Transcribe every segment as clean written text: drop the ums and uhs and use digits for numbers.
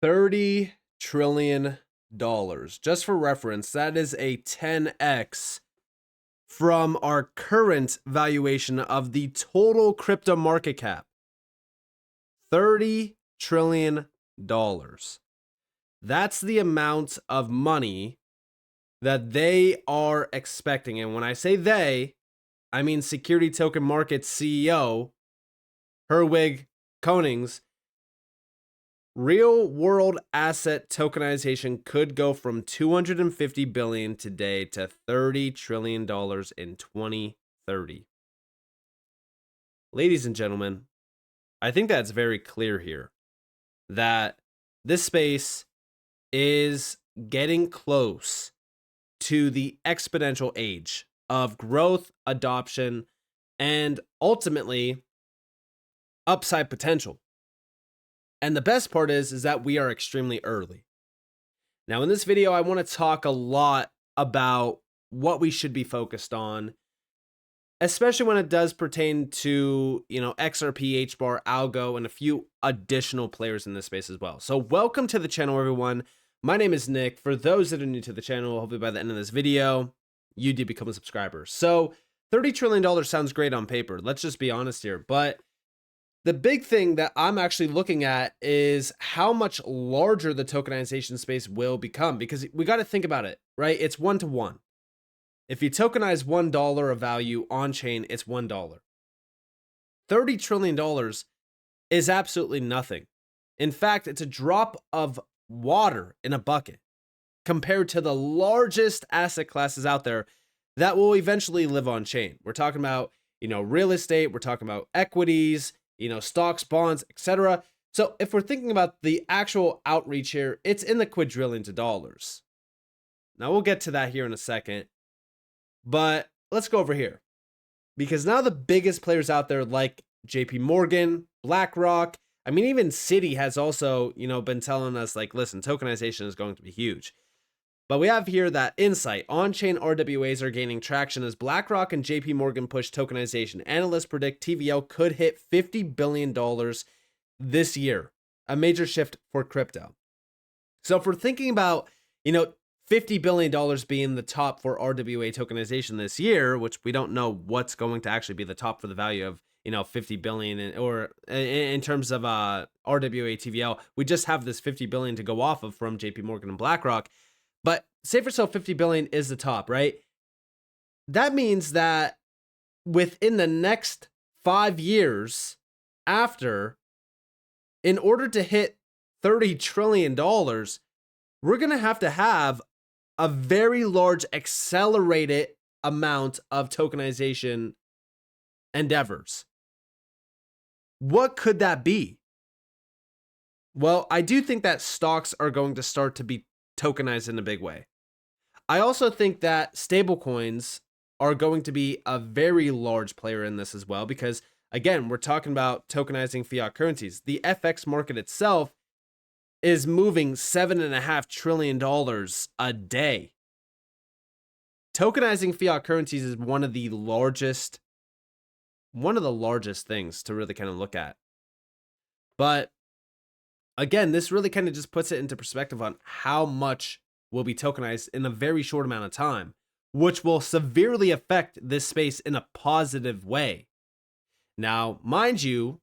$30 trillion. Just for reference, that is a 10x from our current valuation of the total crypto market cap. $30 trillion. That's the amount of money that they are expecting. And when I say they, I mean Security Token Markets CEO, Herwig Konings. Real world asset tokenization could go from $250 billion today to $30 trillion in 2030. Ladies and gentlemen, I think that's very clear here that this space is getting close to the exponential age of growth, adoption, and ultimately upside potential. And the best part is that we are extremely early. Now, in this video, I want to talk a lot about what we should be focused on, especially when it does pertain to, XRP HBAR Algo and a few additional players in this space as well. So welcome to the channel, everyone. My name is Nick. For those that are new to the channel, hopefully by the end of this video, you do become a subscriber. So $30 trillion sounds great on paper. Let's just be honest here. But the big thing that I'm actually looking at is how much larger the tokenization space will become, because we got to think about it, right? It's 1-to-1. If you tokenize $1 of value on chain, it's $1. $30 trillion is absolutely nothing. In fact, it's a drop of water in a bucket compared to the largest asset classes out there that will eventually live on chain. We're talking about, real estate, we're talking about equities, stocks, bonds, etc. So if we're thinking about the actual outreach here, it's in the quadrillions of dollars. Now we'll get to that here in a second, but let's go over here, because now the biggest players out there like JP Morgan, BlackRock, even Citi has also, been telling us like, listen, tokenization is going to be huge. But we have here that insight. On-chain RWAs are gaining traction as BlackRock and JP Morgan push tokenization. Analysts predict TVL could hit $50 billion this year, a major shift for crypto. So if we're thinking about, $50 billion being the top for RWA tokenization this year, which we don't know what's going to actually be the top for the value of, 50 billion or in terms of RWA TVL, we just have this 50 billion to go off of from JP Morgan and BlackRock. But say for so 50 billion is the top, right? That means that within the next 5 years after, in order to hit $30 trillion, we're going to have a very large accelerated amount of tokenization endeavors. What could that be? Well, I do think that stocks are going to start to be tokenized in a big way. I also think that stablecoins are going to be a very large player in this as well, because again, we're talking about tokenizing fiat currencies. The FX market itself is moving $7.5 trillion a day. Tokenizing fiat currencies is one of the largest things to really kind of look at. But again, this really kind of just puts it into perspective on how much will be tokenized in a very short amount of time, which will severely affect this space in a positive way. Now, mind you,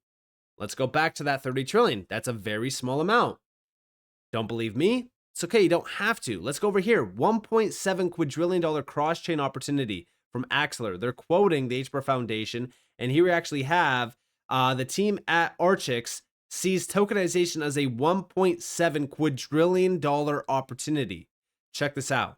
let's go back to that 30 trillion. That's a very small amount. Don't believe me? It's okay, you don't have to. Let's go over here. $1.7 quadrillion cross-chain opportunity from Axler. They're quoting the HBAR Foundation, and here we actually have the team at Archix sees tokenization as a $1.7 quadrillion opportunity. Check this out.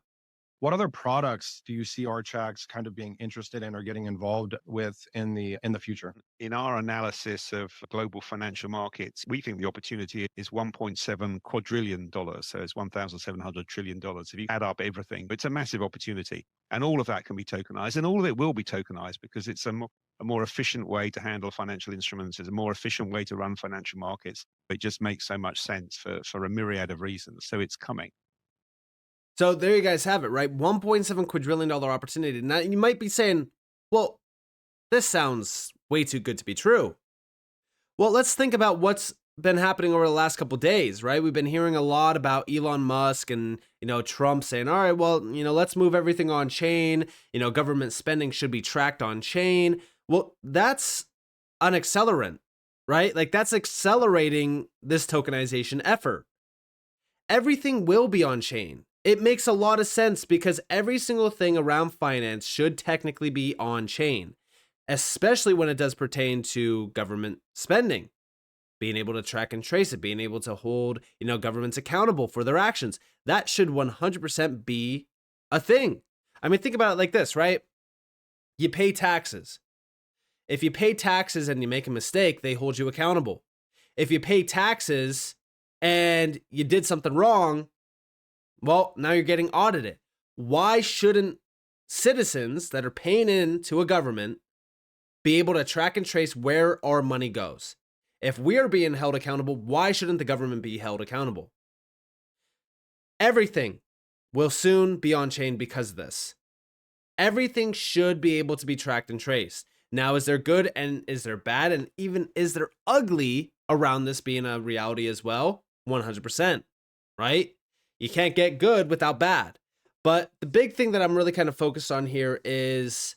What other products do you see Archax kind of being interested in or getting involved with in the future? In our analysis of global financial markets, we think the opportunity is $1.7 quadrillion. So it's $1,700 trillion. If you add up everything, it's a massive opportunity. And all of that can be tokenized, and all of it will be tokenized because it's a more efficient way to handle financial instruments. It's a more efficient way to run financial markets. It just makes so much sense for a myriad of reasons. So it's coming. So there you guys have it, right? $1.7 quadrillion opportunity. Now you might be saying, well, this sounds way too good to be true. Well, let's think about what's been happening over the last couple days, right? We've been hearing a lot about Elon Musk and, Trump saying, all right, well, let's move everything on chain. Government spending should be tracked on chain. Well, that's an accelerant, right? Like that's accelerating this tokenization effort. Everything will be on chain. It makes a lot of sense because every single thing around finance should technically be on chain, especially when it does pertain to government spending, being able to track and trace it, being able to hold, governments accountable for their actions. That should 100% be a thing. I mean, think about it like this, right? You pay taxes. If you pay taxes and you make a mistake, they hold you accountable. If you pay taxes and you did something wrong, well, now you're getting audited. Why shouldn't citizens that are paying into a government be able to track and trace where our money goes? If we are being held accountable, why shouldn't the government be held accountable? Everything will soon be on chain because of this. Everything should be able to be tracked and traced. Now, is there good and is there bad? And even is there ugly around this being a reality as well? 100%, right? You can't get good without bad. But the big thing that I'm really kind of focused on here is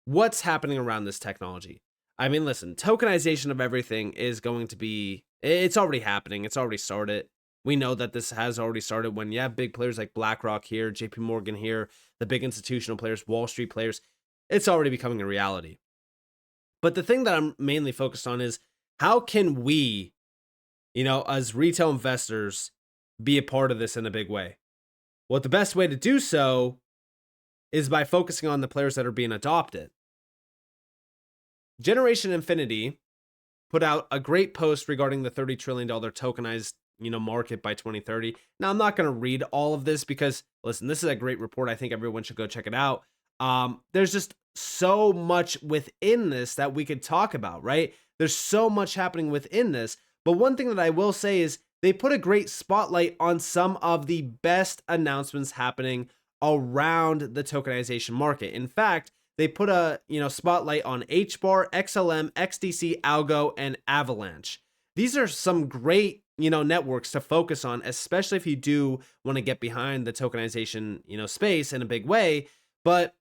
what's happening around this technology. I mean, listen, tokenization of everything is going to be, it's already happening. It's already started. We know that this has already started when you have big players like BlackRock here, JP Morgan here, the big institutional players, Wall Street players. It's already becoming a reality. But the thing that I'm mainly focused on is how can we, as retail investors, be a part of this in a big way? Well, the best way to do so is by focusing on the players that are being adopted. Generation Infinity put out a great post regarding the $30 trillion tokenized, market by 2030. Now, I'm not going to read all of this because, listen, this is a great report. I think everyone should go check it out. There's just so much within this that we could talk about, right? There's so much happening within this. But one thing that I will say is they put a great spotlight on some of the best announcements happening around the tokenization market. In fact, they put a spotlight on HBAR, XLM, XDC, Algo, and Avalanche. These are some great networks to focus on, especially if you do want to get behind the tokenization space in a big way. But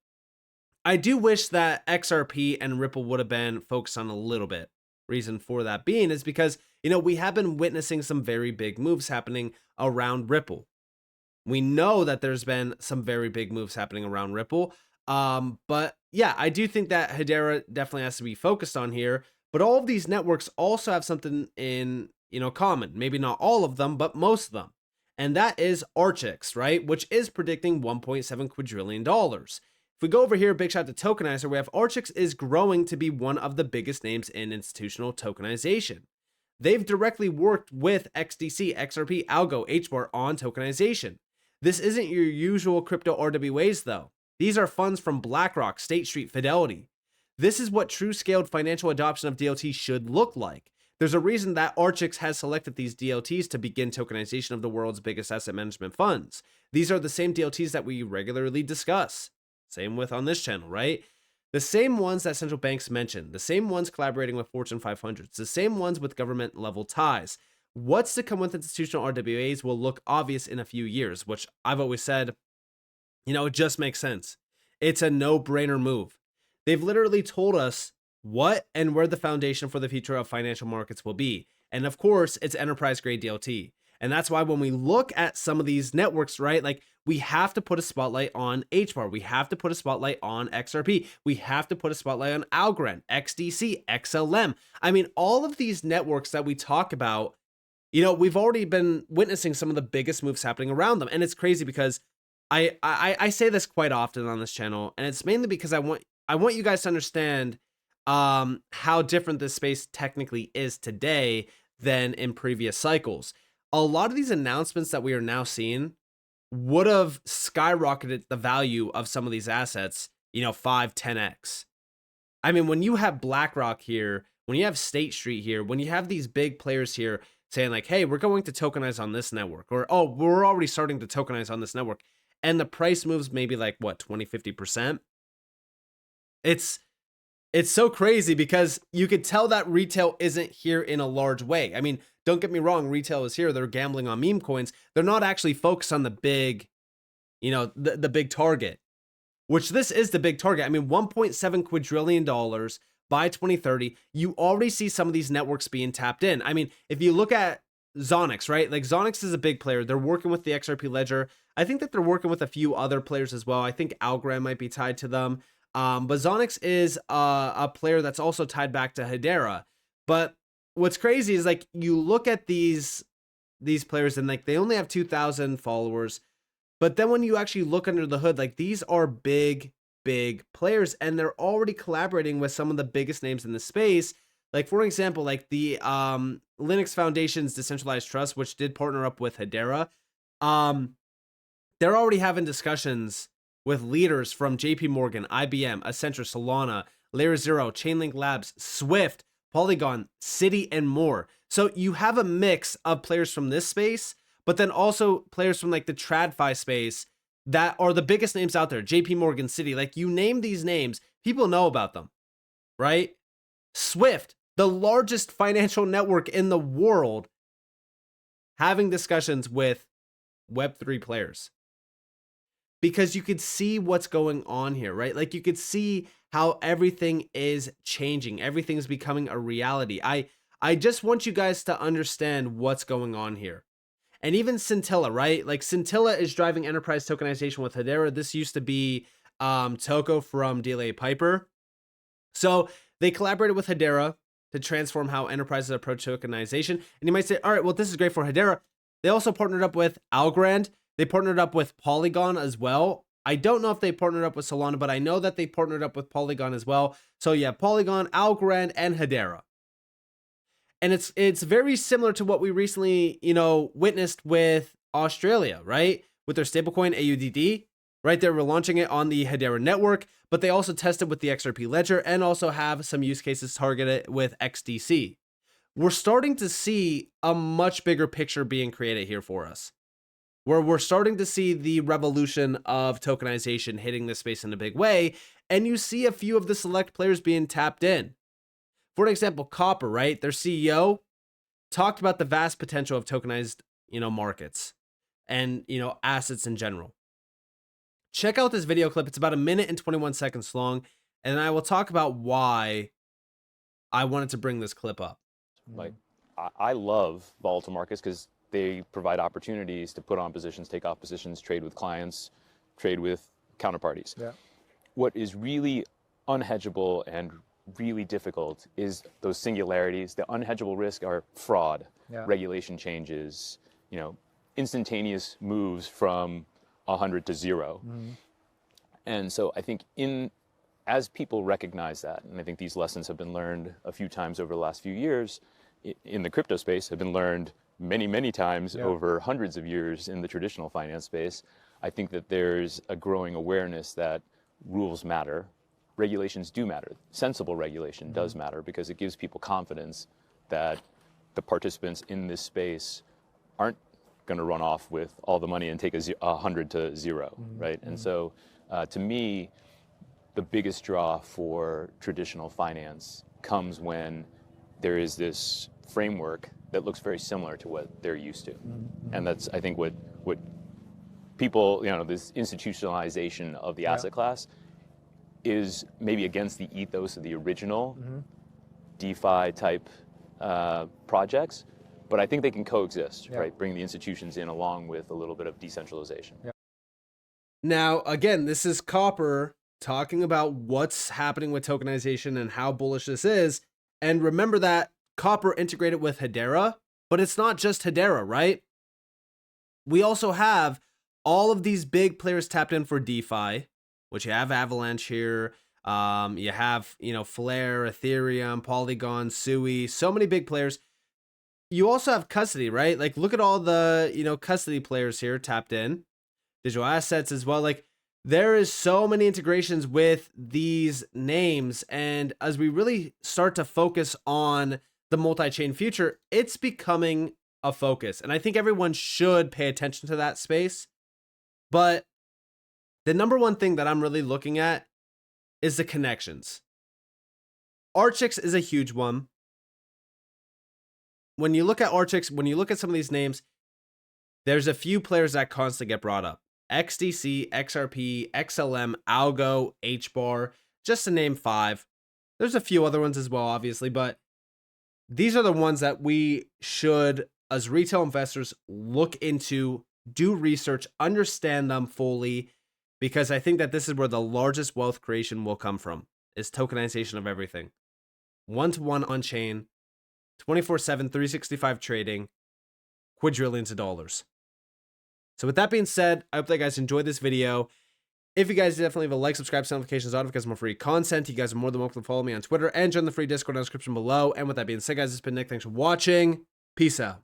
I do wish that XRP and Ripple would have been focused on a little bit. Reason for that being is because we have been witnessing some very big moves happening around Ripple. We know that there's been some very big moves happening around Ripple. But yeah, I do think that Hedera definitely has to be focused on here. But all of these networks also have something in, common. Maybe not all of them, but most of them. And that is Archix, right? Which is predicting $1.7 quadrillion. If we go over here, big shout to Tokenizer, we have Archix is growing to be one of the biggest names in institutional tokenization. They've directly worked with XDC, XRP, Algo, HBAR on tokenization. This isn't your usual crypto RWAs though. These are funds from BlackRock, State Street, Fidelity. This is what true scaled financial adoption of DLT should look like. There's a reason that Archix has selected these DLTs to begin tokenization of the world's biggest asset management funds. These are the same DLTs that we regularly discuss. Same with on this channel, right? The same ones that central banks mention, the same ones collaborating with Fortune 500s, the same ones with government level ties. What's to come with institutional RWAs will look obvious in a few years, which I've always said, it just makes sense. It's a no-brainer move. They've literally told us what and where the foundation for the future of financial markets will be. And of course, it's enterprise-grade DLT. And that's why when we look at some of these networks, right, like we have to put a spotlight on HBAR. We have to put a spotlight on XRP. We have to put a spotlight on Algorand, XDC, XLM. I mean, all of these networks that we talk about, we've already been witnessing some of the biggest moves happening around them. And it's crazy because I say this quite often on this channel, and it's mainly because I want you guys to understand how different this space technically is today than in previous cycles. A lot of these announcements that we are now seeing would have skyrocketed the value of some of these assets, 5, 10x. I mean, when you have BlackRock here, when you have State Street here, when you have these big players here saying like, hey, we're going to tokenize on this network, or, oh, we're already starting to tokenize on this network, and the price moves maybe like, what, 20, 50%? It's so crazy because you could tell that retail isn't here in a large way. I mean, don't get me wrong, retail is here. They're gambling on meme coins. They're not actually focused on the big, the big target, which this is the big target. I mean, $1.7 quadrillion by 2030. You already see some of these networks being tapped in. I mean, if you look at Zonix, right? Like Zonix is a big player. They're working with the XRP ledger. I think that they're working with a few other players as well. I think Algorand might be tied to them. But Zonix is a player that's also tied back to Hedera. But what's crazy is like you look at these players and like they only have 2,000 followers. But then when you actually look under the hood, like these are big players, and they're already collaborating with some of the biggest names in the space. Like, for example, like the Linux Foundation's Decentralized Trust, which did partner up with Hedera. They're already having discussions with leaders from JP Morgan, IBM, Accenture, Solana, Layer Zero, Chainlink Labs, Swift, Polygon, Citi, and more. So you have a mix of players from this space, but then also players from like the TradFi space that are the biggest names out there. JP Morgan, Citi, like you name these names, people know about them, right? Swift, the largest financial network in the world, having discussions with Web3 players. Because you could see what's going on here, right? Like you could see how everything is changing. Everything's becoming a reality. I just want you guys to understand what's going on here. And even Scintilla, right? Like Scintilla is driving enterprise tokenization with Hedera. This used to be Toko from DLA Piper. So they collaborated with Hedera to transform how enterprises approach tokenization. And you might say, all right, well, this is great for Hedera. They also partnered up with Algorand. They partnered up with Polygon as well. I don't know if they partnered up with Solana, but I know that they partnered up with Polygon as well. So yeah, Polygon, Algorand, and Hedera. And it's very similar to what we recently, witnessed with Australia, right? With their stablecoin AUDD, right? They were launching it on the Hedera network, but they also tested with the XRP ledger and also have some use cases targeted with XDC. We're starting to see a much bigger picture being created here for us, where we're starting to see the revolution of tokenization hitting this space in a big way, and you see a few of the select players being tapped in. For example, Copper, right? Their CEO talked about the vast potential of tokenized, markets and, assets in general. Check out this video clip. It's about 1 minute and 21 seconds long, and I will talk about why I wanted to bring this clip up. Like, I love volatile markets because they provide opportunities to put on positions, take off positions, trade with clients, trade with counterparties. Yeah. What is really unhedgeable and really difficult is those singularities. The unhedgeable risk are fraud, regulation changes, instantaneous moves from 100 to 0. And so I think as people recognize that, and I think these lessons have been learned a few times over the last few years in the crypto space, have been learned many times over hundreds of years in the traditional finance space. I think that there's a growing awareness that rules matter. Regulations do matter. Sensible regulation does matter because it gives people confidence that the participants in this space aren't going to run off with all the money and take 100 to 0, right? And so to me, the biggest draw for traditional finance comes when there is this framework that looks very similar to what they're used to. And that's, I think, what people, this institutionalization of the asset class is maybe against the ethos of the original DeFi type projects, but I think they can coexist, right? Bring the institutions in along with a little bit of decentralization. Now, again, this is Copper talking about what's happening with tokenization and how bullish this is. And remember that Copper integrated with Hedera, but it's not just Hedera, right? We also have all of these big players tapped in for DeFi, which you have Avalanche here. You have, Flare, Ethereum, Polygon, Sui, so many big players. You also have custody, right? Like, look at all the, custody players here tapped in. Digital assets as well. Like, there is so many integrations with these names. And as we really start to focus on the multi-chain future, it's becoming a focus. And I think everyone should pay attention to that space. But the number one thing that I'm really looking at is the connections. Archix is a huge one. when you look at Archix, when you look at some of these names, there's a few players that constantly get brought up. XDC, XRP, XLM, ALGO, HBAR, just to name 5. There's a few other ones as well, obviously, but these are the ones that we should, as retail investors, look into, do research, understand them fully, because I think that this is where the largest wealth creation will come from, is tokenization of everything. One-to-one on-chain, 24/7, 365 trading, quadrillions of dollars. So with that being said, I hope that you guys enjoyed this video. If you guys definitely leave a like, subscribe, set notifications on because more free content. You guys are more than welcome to follow me on Twitter and join the free Discord in the description below. And with that being said, guys, it's been Nick. Thanks for watching. Peace out.